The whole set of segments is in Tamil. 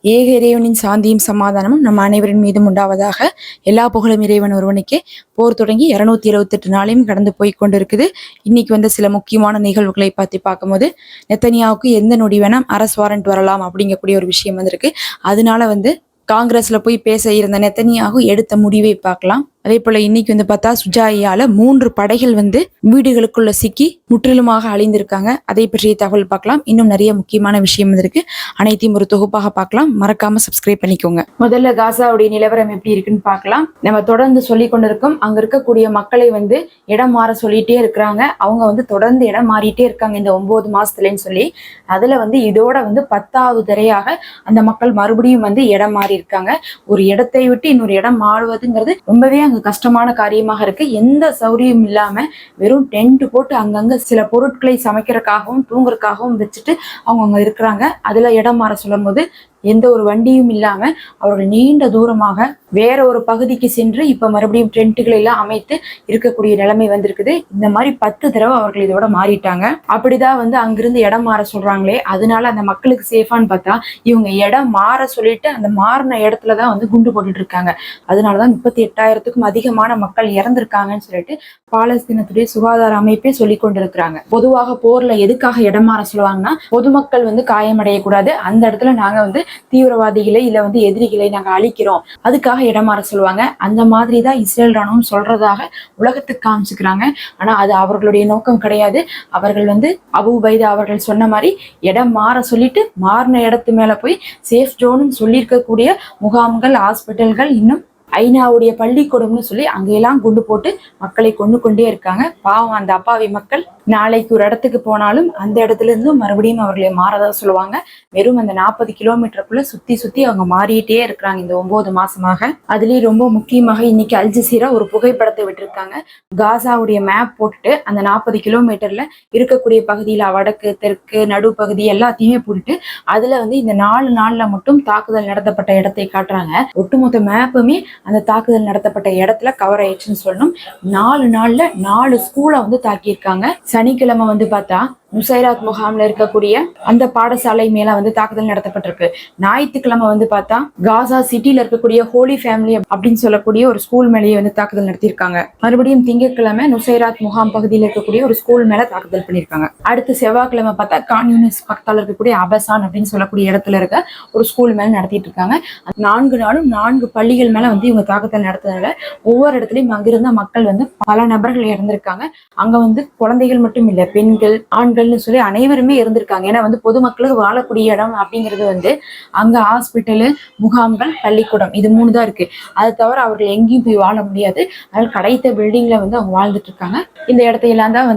ஏக இறைவனின் சாந்தியும் சமாதானமும் நம் அனைவரின் மீதும் உண்டாவதாக. எல்லா புகழும் இறைவன் ஒருவனுக்கே. போர் தொடங்கி 228 நாளையும் கடந்து போய் கொண்டிருக்குது. இன்னைக்கு வந்த சில முக்கியமான நிகழ்வுகளை பற்றி பார்க்கும்போது, நெத்தனியாவுக்கு எந்த நொடி வேணாம் அரசு வாரண்ட் வரலாம் அப்படிங்கக்கூடிய ஒரு விஷயம் வந்திருக்கு. அதனால காங்கிரஸ்ல போய் பேச இருந்த நெத்தனியாகு எடுத்த முடிவை பார்க்கலாம். அதே போல இன்னைக்கு பார்த்தா சுஜாயால 3 படைகள் வீடுகளுக்குள்ள சிக்கி முற்றிலுமாக அழிந்திருக்காங்க. அதை பற்றிய தகவல் பார்க்கலாம். இன்னும் நிறைய முக்கியமான விஷயம் இருக்கு. அனைத்தையும் ஒரு தொகுப்பாக பார்க்கலாம். மறக்காம சப்ஸ்கிரைப் பண்ணிக்கோங்க. முதல்ல காசாவுடைய நிலவரம் எப்படி இருக்குன்னு பார்க்கலாம். நம்ம தொடர்ந்து சொல்லி கொண்டிருக்கோம், அங்க இருக்கக்கூடிய மக்களை இடம் மாற சொல்லிட்டே இருக்கிறாங்க. அவங்க தொடர்ந்து இடம் மாறிட்டே இருக்காங்க இந்த 9 மாசத்துலன்னு சொல்லி. அதுல இதோட 10வது தரையாக அந்த மக்கள் மறுபடியும் இடம் மாறி இருக்காங்க. ஒரு இடத்தை விட்டு இன்னொரு இடம் மாறுவதுங்கிறது ரொம்பவே அங்க கஷ்டமான காரியமாக இருக்கு. எந்த சௌரியம் இல்லாம வெறும் டென்ட் போட்டு அங்கங்க சில பொருட்களை சமைக்கிறதுக்காகவும் தூங்குறதுக்காகவும் வச்சுட்டு அவங்க அங்க இருக்கிறாங்க. அதுல இடம் மாற சொல்லும் போது எந்த ஒரு வண்டியும் இல்லாம அவர்கள் நீண்ட தூரமாக வேற ஒரு பகுதிக்கு சென்று இப்ப மறுபடியும் டென்ட்டுகளை எல்லாம் அமைத்து இருக்கக்கூடிய நிலைமை வந்திருக்குது. இந்த மாதிரி 10 தடவை அவர்கள் இதோட மாறிட்டாங்க. அப்படிதான் அங்கிருந்து இடம் மாற சொல்றாங்களே, அதனால அந்த மக்களுக்கு சேஃபான்னு பார்த்தா இவங்க இடம் மாற சொல்லிட்டு அந்த மாறின இடத்துலதான் குண்டு போட்டுட்டு இருக்காங்க. அதனாலதான் 38,000க்கும் அதிகமான மக்கள் இறந்திருக்காங்கன்னு சொல்லிட்டு பாலஸ்தீனத்துடைய சுகாதார அமைப்பே சொல்லி கொண்டிருக்கிறாங்க. பொதுவாக போர்ல எதுக்காக இடம் மாற சொல்லுவாங்கன்னா, பொதுமக்கள் காயமடையக்கூடாது, அந்த இடத்துல நாங்க தீவிரவாதிகளை இல்ல எதிரிகளை நாங்க அழிக்கிறோம், அதுக்காக இடம் மாற சொல்லுவாங்க. அந்த மாதிரி தான் இஸ்ரேல் ராணுவம் சொல்றதாக உலகத்துக்கு காமிச்சுக்கிறாங்க. ஆனா அது அவர்களுடைய நோக்கம் கிடையாது. அவர்கள் அபு உபைதா அவர்கள் சொன்ன மாதிரி இடம் மாற சொல்லிட்டு மாறின இடத்து மேல போய் சேஃப் ஜோன்னு சொல்லியிருக்கக்கூடிய முகாம்கள், ஹாஸ்பிட்டல்கள், இன்னும் ஐநாவுடைய பள்ளிக்கூடம்னு சொல்லி அங்கெல்லாம் குண்டு போட்டு மக்களை கொண்டே இருக்காங்க. பாவம் அந்த அப்பாவி மக்கள். நாளைக்கு ஒரு இடத்துக்கு போனாலும் அந்த இடத்துல இருந்தும் மறுபடியும் அவர்களை மாறதா சொல்லுவாங்க. வெறும் அந்த 40 கிலோமீட்டருக்குள்ள சுத்தி அவங்க மாறிட்டே இருக்கிறாங்க இந்த 9 மாசமாக. அதுலயும் ரொம்ப முக்கியமாக இன்னைக்கு அல் ஜசீரா ஒரு புகைப்படத்தை விட்டுருக்காங்க. காசாவுடைய மேப் போட்டுட்டு அந்த 40 கிலோமீட்டர்ல இருக்கக்கூடிய பகுதியில வடக்கு, தெற்கு, நடுப்பகுதி எல்லாத்தையுமே போட்டுட்டு அதுல இந்த 4 நாள்ல மட்டும் தாக்குதல் நடத்தப்பட்ட இடத்தை காட்டுறாங்க. ஒட்டுமொத்த மேப்புமே அந்த தாக்குதல் நடத்தப்பட்ட இடத்துல கவர் ஆயிடுச்சுன்னு சொல்லணும். 4 நாள்ல 4 ஸ்கூலை தாக்கியிருக்காங்க. சனிக்கிழமை பார்த்தா நுசைராத் முகாம்ல இருக்கக்கூடிய அந்த பாடசாலை மேல தாக்குதல் நடத்தப்பட்டிருக்கு. ஞாயிற்றுக்கிழமை பார்த்தா காசா சிட்டில இருக்கக்கூடிய ஹோலி ஃபேமிலி அப்படின்னு சொல்லக்கூடிய ஒரு ஸ்கூல் மேலேயே தாக்குதல் நடத்தியிருக்காங்க. மறுபடியும் திங்கட்கிழமை நுசைராத் முகாம் பகுதியில் இருக்கக்கூடிய ஒரு ஸ்கூல் மேல தாக்குதல் பண்ணியிருக்காங்க. அடுத்து செவ்வாய்க்கிழமை பார்த்தா கான் யூனிஸ் பக்கத்தால் இருக்கக்கூடிய அபசான் அப்படின்னு சொல்லக்கூடிய இடத்துல இருக்க ஒரு ஸ்கூல் மேல நடத்திட்டு இருக்காங்க. 4 நாளும் 4 பள்ளிகள் மேல இவங்க தாக்குதல் நடத்துறதுல ஒவ்வொரு இடத்துலயும் அங்கிருந்த மக்கள் பல நபர்கள் இறந்திருக்காங்க. அங்க குழந்தைகள் மட்டும் இல்ல, பெண்கள், ஆண்கள் சொல்லி அனைவருமே இருந்திருக்காங்க. ஏன்னா பொதுமக்களுக்கு வாழக்கூடிய இடம் அப்படிங்கிறது அங்க ஹாஸ்பிட்டலு, முகாம்கள், பள்ளிக்கூடம், இது 3 தான் இருக்கு. அதை தவிர அவர்கள் எங்கேயும் போய் வாழ முடியாது. அதனால கடைத்த பில்டிங்ல அவங்க வாழ்ந்துட்டு இருக்காங்க. இந்த இடத்தையெல்லாம் தான்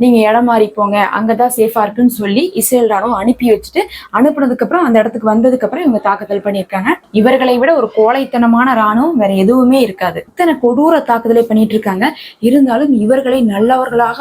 நீங்க இடம் மாறி போங்க, அங்கதான் சேஃபா இருக்குன்னு சொல்லி இஸ்ரேல் ராணுவம் அனுப்பி வச்சுட்டு அனுப்புனதுக்கு அப்புறம் அந்த இடத்துக்கு வந்ததுக்கு அப்புறம் இவங்க தாக்குதல் பண்ணியிருக்காங்க. இவர்களை விட ஒரு கோழைத்தனமான ராணுவம் வேற எதுவுமே இருக்காது. இத்தனை கொடூர தாக்குதலை பண்ணிட்டு இருக்காங்க. இருந்தாலும் இவர்களை நல்லவர்களாக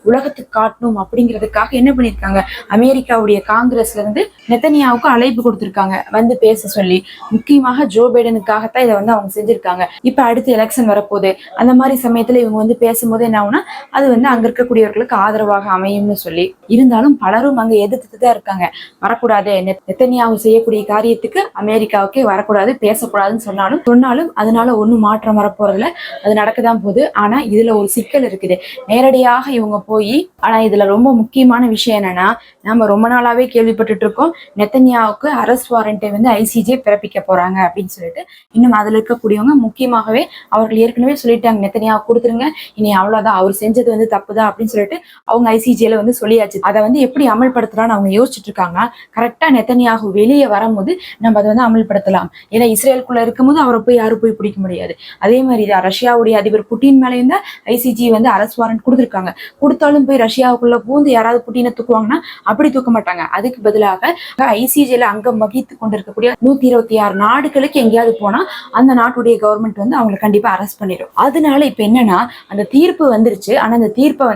உலகத்துக்கு காட்டணும் அப்படிங்கிறதுக்காக என்ன பண்ணிருக்காங்க, அமெரிக்காவுடைய காங்கிரஸ்ல நெத்தனியாவுக்கு அழைப்பு கொடுத்திருக்காங்க பேச சொல்லி. முக்கியமாக ஜோ பைடனுக்காகத்தான் இதை அவங்க செஞ்சிருக்காங்க. இப்ப அடுத்து எலெக்ஷன் வரப்போகுது. அந்த மாதிரி சமயத்துல இவங்க பேசும்போது என்ன ஆகுனா அது அங்க இருக்கக்கூடியவர்களுக்கு ஆதரவாக அமையும்னு சொல்லி. இருந்தாலும் பலரும் அங்க எதிர்த்து தான் இருக்காங்க. வரக்கூடாது, நெத்தனியாவு செய்யக்கூடிய காரியத்துக்கு அமெரிக்காவுக்கே வரக்கூடாது, பேசக்கூடாதுன்னு சொன்னாலும் அதனால ஒன்னும் மாற்றம் வரப்போறதுல அது நடக்கதான் போகுது. ஆனா இதுல ஒரு சிக்கல் இருக்குது. நேரடியாக இவங்க போய், ஆனா இதுல ரொம்ப முக்கியமான விஷயம் என்னன்னா, நம்ம ரொம்ப நாளாவே கேள்விப்பட்டுட்டு இருக்கோம், நெத்தனியாவுக்கு அரஸ்ட் வாரண்டை ஐசிஜே பிறப்பிக்க போறாங்க அப்படின்னு சொல்லிட்டு. இன்னும் அதுல இருக்கக்கூடியவங்க முக்கியமாகவே அவர்கள் ஏற்கனவே சொல்லிட்டாங்க, நெத்தனியாவை கொடுத்துருங்க, இனி அவ்வளவுதான், அவர் செஞ்சது தப்புதான் அப்படின்னு சொல்லிட்டு அவங்க ஐசிஜேல சொல்லியாச்சு. அதை எப்படி அமல்படுத்தலாம்னு அவங்க யோசிச்சுட்டு இருக்காங்க. கரெக்டா நெத்தனியாகு வெளியே வரும்போது நம்ம அதை அமல்படுத்தலாம். ஏன்னா இஸ்ரேலுக்குள்ள இருக்கும்போது அவரை போய் யாரும் போய் பிடிக்க முடியாது. அதே மாதிரி ரஷ்யாவுடைய அதிபர் புட்டின் மேலே இருந்தா ஐசிஜி அரஸ்ட் வாரண்ட் கொடுத்துருக்காங்க. கொடுத்தாலும் போய் ரஷ்யாவுக்குள்ள பூந்து யாராவது புட்டினை தூக்குவாங்கன்னா அப்படி தூக்க மாட்டாங்க. அதுக்கு பதிலாக ஐசிஜேல அங்கம் வகித்து கொண்டிருக்கக்கூடிய 126 நாடுகளுக்கு எங்கேயாவது போனா அந்த நாட்டுடைய கவர்மெண்ட் அவங்களை கண்டிப்பா அரெஸ்ட் பண்ணிடும். அதனால இப்ப என்னன்னா, அந்த தீர்ப்பு வந்துருச்சு. ஆனா அந்த தீர்ப்பை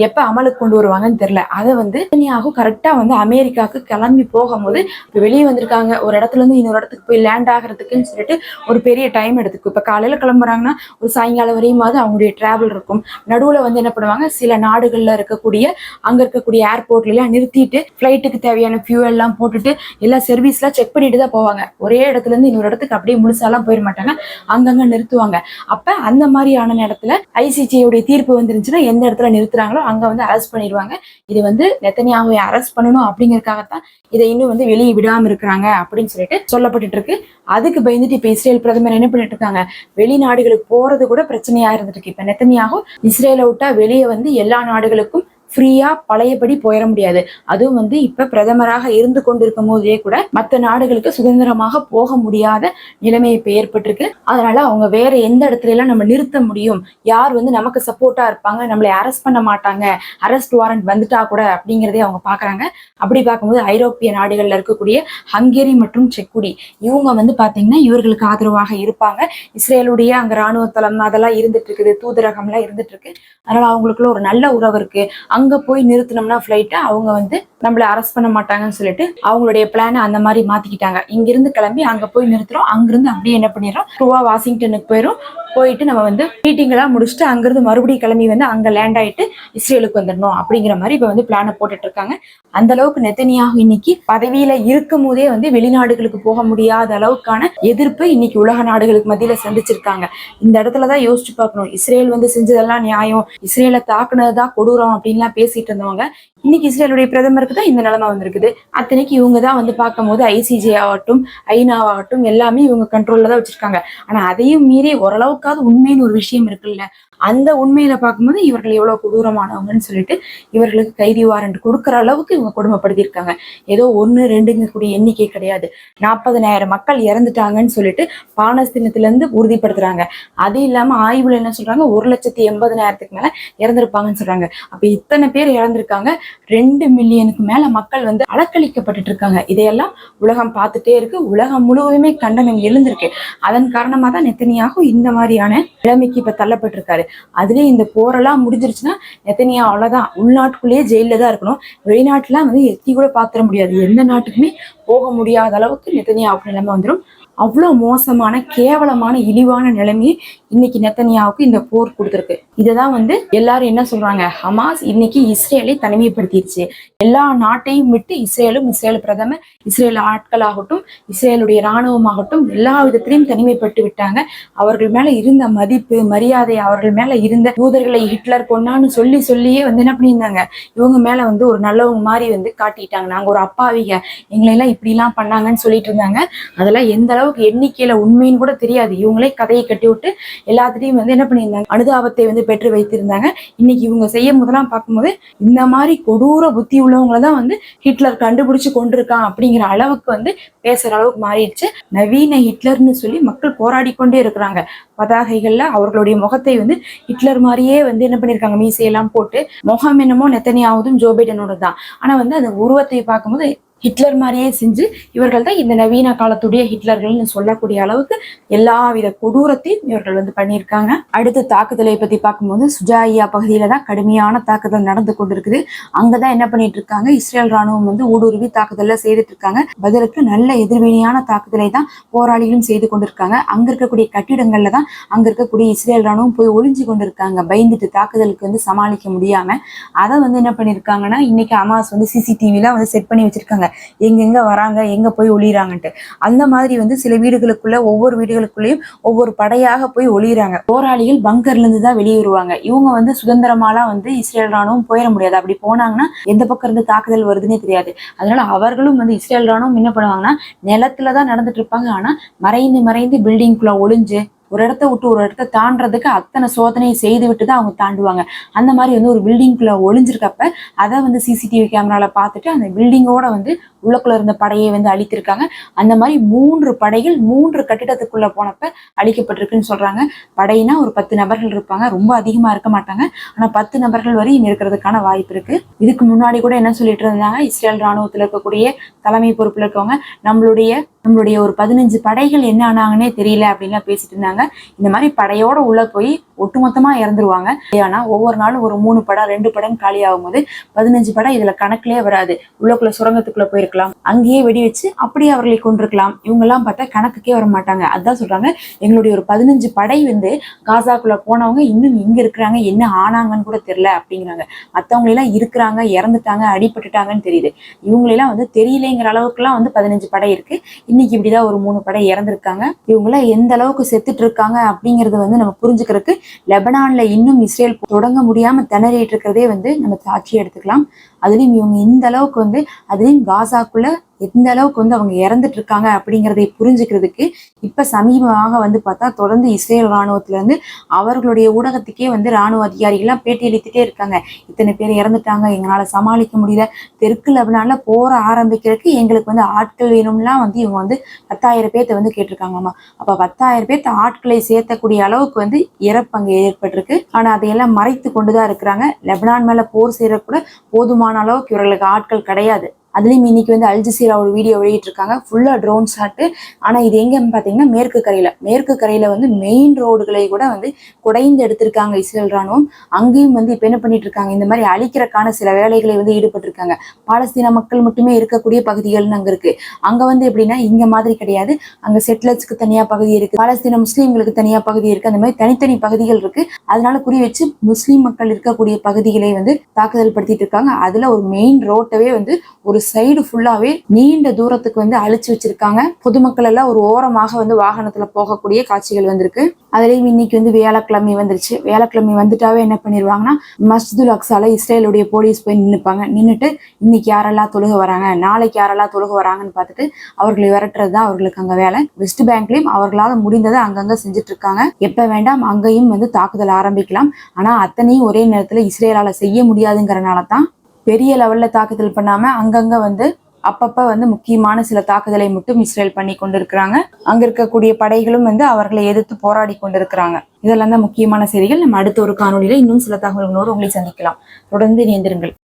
எப்ப அமலுக்கு கொண்டு வருவாங்கன்னு தெரியல. அதை நெத்தனியாகு கரெக்டா அமெரிக்காவுக்கு கிளம்பி போகும்போது வெளியே வந்திருக்காங்க. ஒரு இடத்துல இருந்து இன்னொரு இடத்துக்கு போய் லேண்ட் ஆகிறதுக்குன்னு சொல்லிட்டு ஒரு பெரிய டைம் எடுத்துக்கும். இப்ப காலையில கிளம்புறாங்கன்னா ஒரு சாயங்காலம் வரையுமாவது அவங்களுடைய டிராவல் இருக்கும். நடுவுல என்ன பண்ணுவாங்க, சில நாடுகள்ல இருக்கக்கூடிய அங்க இருக்க இருக்கக்கூடிய ஏர்போர்ட்ல எல்லாம் நிறுத்திட்டு ஃபிளைட்டுக்கு தேவையான ஃபியூல் எல்லாம் போட்டுட்டு எல்லா சர்வீஸ் எல்லாம் செக் பண்ணிட்டு தான் போவாங்க. ஒரே இடத்துல இருந்து இன்னொரு இடத்துக்கு அப்படியே முழுசாலாம் போயிட மாட்டாங்க, அங்கங்க நிறுத்துவாங்க. அப்ப அந்த மாதிரியான இடத்துல ஐசிஜேயுடைய தீர்ப்பு வந்துருந்துச்சுன்னா எந்த இடத்துல நிறுத்துறாங்களோ அங்க வந்து அரெஸ்ட் பண்ணிடுவாங்க. இது வந்து நெத்தனியாவை அரெஸ்ட் பண்ணணும் அப்படிங்கறதுக்காகத்தான் இதை இன்னும் வந்து வெளியே விடாம இருக்கிறாங்க அப்படின்னு சொல்லிட்டு சொல்லப்பட்டு இருக்கு. அதுக்கு பயந்துட்டு இப்ப இஸ்ரேல் பிரதமர் என்ன பண்ணிட்டு இருக்காங்க, வெளிநாடுகளுக்கு போறது கூட பிரச்சனையா இருந்துட்டு இருக்கு. இப்ப நெத்தனியாகு இஸ்ரேலை விட்டா வெளியே வந்து எல்லா நாடுகளுக்கும் ஃப்ரீயா பழையபடி போயிட முடியாது. அதுவும் வந்து இப்ப பிரதமராக இருந்து கொண்டிருக்கும் போதே கூட மற்ற நாடுகளுக்கு சுதந்திரமாக போக முடியாத நிலைமை இப்ப ஏற்பட்டிருக்கு. அதனால அவங்க வேற எந்த இடத்துல எல்லாம் நம்ம நிறுத்த முடியும், யார் வந்து நமக்கு சப்போர்ட்டா இருப்பாங்க, நம்மளை அரெஸ்ட் பண்ண மாட்டாங்க, அரெஸ்ட் வாரண்ட் வந்துட்டா கூட அப்படிங்கிறதே அவங்க பாக்குறாங்க. அப்படி பார்க்கும்போது ஐரோப்பிய நாடுகள்ல இருக்கக்கூடிய ஹங்கேரி மற்றும் செக்குடி இவங்க வந்து பாத்தீங்கன்னா இவர்களுக்கு ஆதரவாக இருப்பாங்க. இஸ்ரேலுடைய அங்க ராணுவ தளம் அதெல்லாம் இருந்துட்டு இருக்குது, தூதரகம் எல்லாம் இருந்துட்டு இருக்கு. அதனால அவங்களுக்குள்ள ஒரு நல்ல உறவு இருக்கு. அங்க போய் நிறுத்தினோம்னா ஃபிளைட்டை அவங்க வந்து நம்மள அரெஸ்ட் பண்ண மாட்டாங்கன்னு சொல்லிட்டு அவங்களுடைய பிளானை அந்த மாதிரி மாத்திக்கிட்டாங்க. இங்கிருந்து கிளம்பி அங்க போய் நிறுத்துறோம், அங்கிருந்து அப்படியே என்ன பண்ணிடுறோம் ட்ரூவா வாஷிங்டனுக்கு போயிட்டு நம்ம வந்து மீட்டிங் எல்லாம் முடிச்சுட்டு அங்கிருந்து மறுபடியும் கிளம்பி வந்து அங்க லேண்ட் ஆயிட்டு இஸ்ரேலுக்கு வந்துடணும் அப்படிங்கிற மாதிரி இப்ப வந்து பிளானை போட்டுட்டு இருக்காங்க. அந்த அளவுக்கு நெத்தனியாகு இன்னைக்கு பதவியில இருக்கும் போதே வந்து வெளிநாடுகளுக்கு போக முடியாத அளவுக்கான எதிர்ப்பு இன்னைக்கு உலக நாடுகளுக்கு மத்தியில சந்திச்சிருக்காங்க. இந்த இடத்துலதான் யோசிச்சு பார்க்கணும், இஸ்ரேல் வந்து செஞ்சதெல்லாம் நியாயம், இஸ்ரேலை தாக்குனதுதான் கொடூரம் அப்படின்லாம் பேசிட்டு இருந்தவங்க இன்னைக்கு இஸ்ரேலுடைய பிரதமருக்கு தான் இந்த நிலைமை வந்திருக்குது. அத்தனைக்கு இவங்க தான் வந்து பார்க்கும் போது ஐசிஜே ஆகட்டும் ஐநாவாகட்டும் எல்லாமே இவங்க கண்ட்ரோல்ல தான் வச்சிருக்காங்க. ஆனா அதையும் மீறி ஓரளவுக்காவது உண்மைன்னு ஒரு விஷயம் இருக்குல்ல, அந்த உண்மையில பார்க்கும்போது இவர்கள் எவ்வளவு கொடூரமானவங்கன்னு சொல்லிட்டு இவர்களுக்கு கைதி வாரண்ட் கொடுக்குற அளவுக்கு இவங்க கொடுமைப்படுத்திருக்காங்க. ஏதோ 1-2 கூடிய எண்ணிக்கை கிடையாது, 40,000 மக்கள் இறந்துட்டாங்கன்னு சொல்லிட்டு பாலஸ்தீனத்துல இருந்து உறுதிப்படுத்துறாங்க. அது இல்லாம ஆய்வுல என்ன சொல்றாங்க, 1,80,000 மேல இறந்திருப்பாங்கன்னு சொல்றாங்க. அப்ப இத்தனை பேர் இறந்திருக்காங்க, 2 மில்லியனுக்கு மேல மக்கள் வந்து அலக்களிக்கப்பட்டு இருக்காங்க. இதையெல்லாம் உலகம் பார்த்துட்டே இருக்கு, உலகம் முழுவதுமே கண்டனம் எழுந்திருக்கு. அதன் காரணமா தான் நெத்தனியாகு இந்த மாதிரியான நிலைமைக்கு இப்ப தள்ளப்பட்டிருக்காரு. அதுலயும் இந்த போரெல்லாம் முடிஞ்சிருச்சுன்னா நெத்தனியா அவ்வளவுதான், உள்நாட்டுக்குள்ளேயே ஜெயில தான் இருக்கணும், வெளிநாட்டுலாம் வந்து எத்தி கூட பாத்திர முடியாது, எந்த நாட்டுக்குமே போக முடியாத அளவுக்கு நெத்தனியாவுக்கு நிலைமை வந்துடும். அவ்வளவு மோசமான கேவலமான இழிவான நிலைமையை இன்னைக்கு நெத்தனியாவுக்கு இந்த போர் கொடுத்துருக்கு. இததான் வந்து எல்லாரும் என்ன சொல்றாங்க, ஹமாஸ் இன்னைக்கு இஸ்ரேலை தனிமைப்படுத்திடுச்சு, எல்லா நாட்டையும் விட்டு இஸ்ரேலும் இஸ்ரேல் பிரதமர் இஸ்ரேல் ஆட்களாகட்டும் இஸ்ரேலுடைய இராணுவமாகட்டும் எல்லா விதத்திலையும் தனிமைப்பட்டு விட்டாங்க. அவர்கள் மேல இருந்த மதிப்பு மரியாதை, அவர்கள் மேல இருந்த யூதர்களை ஹிட்லர் கொன்னான்னு சொல்லியே வந்து என்ன பண்ணியிருந்தாங்க, இவங்க மேல வந்து ஒரு நல்லவங்க மாதிரி வந்து காட்டிட்டாங்க, நாங்க ஒரு அப்பாவிக, எங்களை எல்லாம் இப்படி எல்லாம் பண்ணாங்கன்னு சொல்லிட்டு இருந்தாங்க. அதெல்லாம் எந்த அளவுக்கு எண்ணிக்கையில உண்மைன்னு கூட தெரியாது, இவங்களே கதையை கட்டி விட்டு எல்லாத்திலையும் வந்து என்ன பண்ணியிருந்தாங்க, அனுதாபத்தை வந்து பெற்று வைத்திருந்தாங்க. இன்னைக்கு இவங்க செய்யும் போதெல்லாம் பார்க்கும்போது இந்த மாதிரி கொடூர புத்தி உள்ளவங்களை தான் வந்து ஹிட்லர் கண்டுபிடிச்சு கொண்டிருக்கான் அப்படிங்கிற அளவுக்கு வந்து பேசுற அளவுக்கு மாறிடுச்சு. நவீன ஹிட்லர்னு சொல்லி மக்கள் போராடி கொண்டே இருக்கிறாங்க. பதாகைகள்ல அவர்களுடைய முகத்தை வந்து ஹிட்லர் மாதிரியே வந்து என்ன பண்ணிருக்காங்க, மீசையெல்லாம் போட்டு, முகம் என்னமோ நெத்தனியாவதும் ஜோ பைடனோட தான், ஆனா வந்து அந்த உருவத்தை பார்க்கும்போது ஹிட்லர் மாதிரியே செஞ்சு இவர்கள் தான் இந்த நவீன காலத்துடைய ஹிட்லர்கள்னு சொல்லக்கூடிய அளவுக்கு எல்லா வித கொடூரத்தையும் இவர்கள் வந்து பண்ணியிருக்காங்க. அடுத்த தாக்குதலை பத்தி பார்க்கும்போது சுஜாயியா பகுதியில தான் கடுமையான தாக்குதல் நடந்து கொண்டிருக்குது. அங்கதான் என்ன பண்ணிட்டு இருக்காங்க, இஸ்ரேல் ராணுவம் வந்து ஊடுருவி தாக்குதல்ல செய்துட்டு இருக்காங்க. பதிலுக்கு நல்ல எதிர்வினையான தாக்குதலை தான் போராளிகளும் செய்து கொண்டிருக்காங்க. அங்க இருக்கக்கூடிய கட்டிடங்கள்ல தான் அங்க இருக்கக்கூடிய இஸ்ரேல் ராணுவம் போய் ஒளிஞ்சு கொண்டிருக்காங்க, பயந்துட்டு தாக்குதலுக்கு வந்து சமாளிக்க முடியாம. அதை வந்து என்ன பண்ணிருக்காங்கன்னா இன்னைக்கு ஹமாஸ் வந்து சிசிடிவிலாம் வந்து செட் பண்ணி வச்சிருக்காங்க, எங்கெங்க வராங்க எங்க போய் ஒளிறாங்கன்ட்டு. அந்த மாதிரி வந்து சில வீடுகளுக்குள்ள ஒவ்வொரு வீடுகளுக்குள்ளேயும் ஒவ்வொரு படையாக போய் ஒளிறாங்க. போராளிகள் பங்கர்ல இருந்து தான் வெளியேறுவாங்க. இவங்க வந்து சுதந்திரமாலாம் வந்து இஸ்ரேல் ராணுவம் போயிட முடியாது, அப்படி போனாங்கன்னா எந்த பக்கம் இருந்து தாக்குதல் வருதுன்னே தெரியாது. அதனால அவர்களும் வந்து இஸ்ரேல் ராணுவம் என்ன பண்ணுவாங்கன்னா நிலத்துலதான் நடந்துட்டு இருப்பாங்க, ஆனா மறைந்து பில்டிங்குள்ள ஒளிஞ்சு ஒரு இடத்த விட்டு ஒரு இடத்த தாண்டறதுக்கு அத்தனை சோதனையை செய்து விட்டு தான் அவங்க தாண்டுவாங்க. அந்த மாதிரி வந்து ஒரு பில்டிங்குள்ள ஒளிஞ்சிருக்கப்ப அதை வந்து சிசிடிவி கேமரால பார்த்துட்டு அந்த பில்டிங்கோட வந்து உள்ளக்குள்ள இருந்த படையை வந்து அழித்திருக்காங்க. அந்த மாதிரி 3 படைகள் 3 கட்டிடத்துக்குள்ள போனப்ப அழிக்கப்பட்டிருக்குன்னு சொல்றாங்க. படையினா ஒரு 10 நபர்கள் இருப்பாங்க, ரொம்ப அதிகமா இருக்க மாட்டாங்க, ஆனா 10 நபர்கள் வரையும் இருக்கிறதுக்கான வாய்ப்பு இருக்கு. இதுக்கு முன்னாடி கூட என்ன சொல்லிட்டு இருந்தாங்க, இஸ்ரேல் ராணுவத்துல இருக்கக்கூடிய தலைமை பொறுப்புல இருக்கவங்க, நம்மளுடைய நம்மளுடைய ஒரு 15 படைகள் என்ன ஆனாங்கன்னே தெரியல அப்படின்லாம் பேசிட்டு இருந்தாங்க. இந்த மாதிரி படையோட உள்ள போய் ஒட்டுமொத்தமா இறந்துருவாங்க. ஆனா ஒவ்வொரு நாளும் ஒரு 3 படம் 2 படம் காலி ஆகும்போது 15 படம் இதுல கணக்குலயே வராது. உள்ளக்குள்ள சுரங்கத்துக்குள்ள போயிருக்கலாம், அங்கேயே வெடி வச்சு அப்படியே அவர்களை கொண்டிருக்கலாம். இவங்க எல்லாம் பார்த்தா கணக்குக்கே வர மாட்டாங்க. அதான் சொல்றாங்க, எங்களுடைய ஒரு 15 படை காசாக்குள்ள போனவங்க இன்னும் இங்க இருக்கிறாங்க, என்ன ஆனாங்கன்னு கூட தெரியல அப்படிங்கிறாங்க. மத்தவங்க எல்லாம் இருக்கிறாங்க, இறந்துட்டாங்க, அடிபட்டுட்டாங்கன்னு தெரியுது. இவங்களெல்லாம் தெரியலைங்கிற அளவுக்கு எல்லாம் 15 படை இருக்கு. இன்னைக்கு இப்படிதான் ஒரு 3 படை இறந்திருக்காங்க. இவங்கள எந்த அளவுக்கு செத்துட்டு இருக்காங்க அப்படிங்கறது நம்ம புரிஞ்சுக்கிறதுக்கு லெபனான்ல இன்னும் இஸ்ரேல் தொடங்க முடியாம திணறிட்டு இருக்கிறதே நம்ம சாட்சியை எடுத்துக்கலாம். அதுலயும் இவங்க இந்த அளவுக்கு அதுலயும் காசாக்குள்ள எந்த அளவுக்கு அவங்க இறந்துட்டு இருக்காங்க அப்படிங்கிறதை புரிஞ்சுக்கிறதுக்கு இப்ப சமீபமாக பார்த்தா தொடர்ந்து இஸ்ரேல் ராணுவத்துல இருந்து அவர்களுடைய ஊடகத்துக்கே ராணுவ அதிகாரிகள்லாம் பேட்டி அளித்துட்டே இருக்காங்க. இத்தனை பேர் இறந்துட்டாங்க, எங்களால சமாளிக்க முடியல, தெற்கு லெபனான்ல போற ஆரம்பிக்கிறதுக்கு எங்களுக்கு ஆட்கள் வேணும்லாம் இவங்க 10,000 பேர்த்த கேட்டிருக்காங்களாமா. அப்ப 10,000 பேர்த்த ஆட்களை சேர்த்தக்கூடிய அளவுக்கு இறப்பு அங்க ஏற்பட்டிருக்கு. ஆனா அதையெல்லாம் மறைத்து கொண்டுதான் இருக்கிறாங்க. லெபனான் மேல போர் செய்யற கூட போதுமான அளவுக்கு இவர்களுக்கு ஆட்கள் கிடையாது. அதுலயும் இன்னைக்கு அல் ஜசீரா ஒரு வீடியோ வெளியிட்டு இருக்காங்க, ஃபுல்லா ட்ரோன் ஷாட். ஆனா இது எங்கன்னு பாத்தீங்கன்னா மேற்கு கரையில மெயின் ரோடுகளை கூட குடைந்து எடுத்திருக்காங்க இஸ்ரேல் ராணுவம். அங்கேயும் இப்ப என்ன பண்ணிட்டு இருக்காங்க, இந்த மாதிரி அழிக்கிறக்கான சில வேலைகளை ஈடுபட்டு இருக்காங்க. பாலஸ்தீன மக்கள் மட்டுமே இருக்கக்கூடிய பகுதிகள்னு அங்க இருக்கு. அங்க எப்படின்னா இங்க மாதிரி கிடையாது. அங்க செட்டிலர்ஸ்க்கு தனியா பகுதி இருக்கு, பாலஸ்தீன முஸ்லீம்களுக்கு தனியா பகுதி இருக்கு. அந்த மாதிரி தனித்தனி பகுதிகள் இருக்கு. அதனால குறி வச்சு முஸ்லீம் மக்கள் இருக்கக்கூடிய பகுதிகளை தாக்குதல் படுத்திட்டு இருக்காங்க. அதுல ஒரு மெயின் ரோட்டவே ஒரு சைடு ஃபுல்லாவே நீண்ட தூரத்துக்கு அழிச்சு வச்சிருக்காங்க. பொதுமக்கள் எல்லாம் ஒரு ஓரமாக வாகனத்துல போகக்கூடிய காட்சிகள் வந்திருக்கு. அதுலயும் இன்னைக்கு வியாழக்கிழமை வந்துருச்சு. வியாழக்கிழமை வந்துட்டாவே என்ன பண்ணிருவாங்கன்னா மஸ்ஜிதுல் அக்ஸால இஸ்ரேலுடைய போலீஸ் போய் நின்னுப்பாங்க. நின்னுட்டு இன்னைக்கு யாரெல்லாம் தொழுக வராங்க, நாளைக்கு யாரெல்லாம் தொழுக வராங்கன்னு பார்த்துட்டு அவர்களை விரட்டுறதுதான் அவர்களுக்கு அங்க வேலை. வெஸ்ட் பேங்க்லயும் அவர்களால் முடிந்ததை அங்கங்க செஞ்சுட்டு இருக்காங்க. எப்ப வேண்டாம் அங்கேயும் தாக்குதல் ஆரம்பிக்கலாம். ஆனா அத்தனையும் ஒரே நேரத்துல இஸ்ரேலால செய்ய முடியாதுங்கிறனாலதான் பெரிய லெவல்ல தாக்குதல் பண்ணாம அங்கங்க அப்பப்ப முக்கியமான சில தாக்குதலை மட்டும் இஸ்ரேல் பண்ணி கொண்டிருக்கிறாங்க. அங்க இருக்கக்கூடிய படைகளும் அவர்களை எதிர்த்து போராடி கொண்டிருக்கிறாங்க. இதெல்லாம் தான் முக்கியமான செய்திகள். நம்ம அடுத்த ஒரு காணொலியில இன்னும் சில தகவல்களோடு உங்களை சந்திக்கலாம். தொடர்ந்து இணைந்திருங்கள்.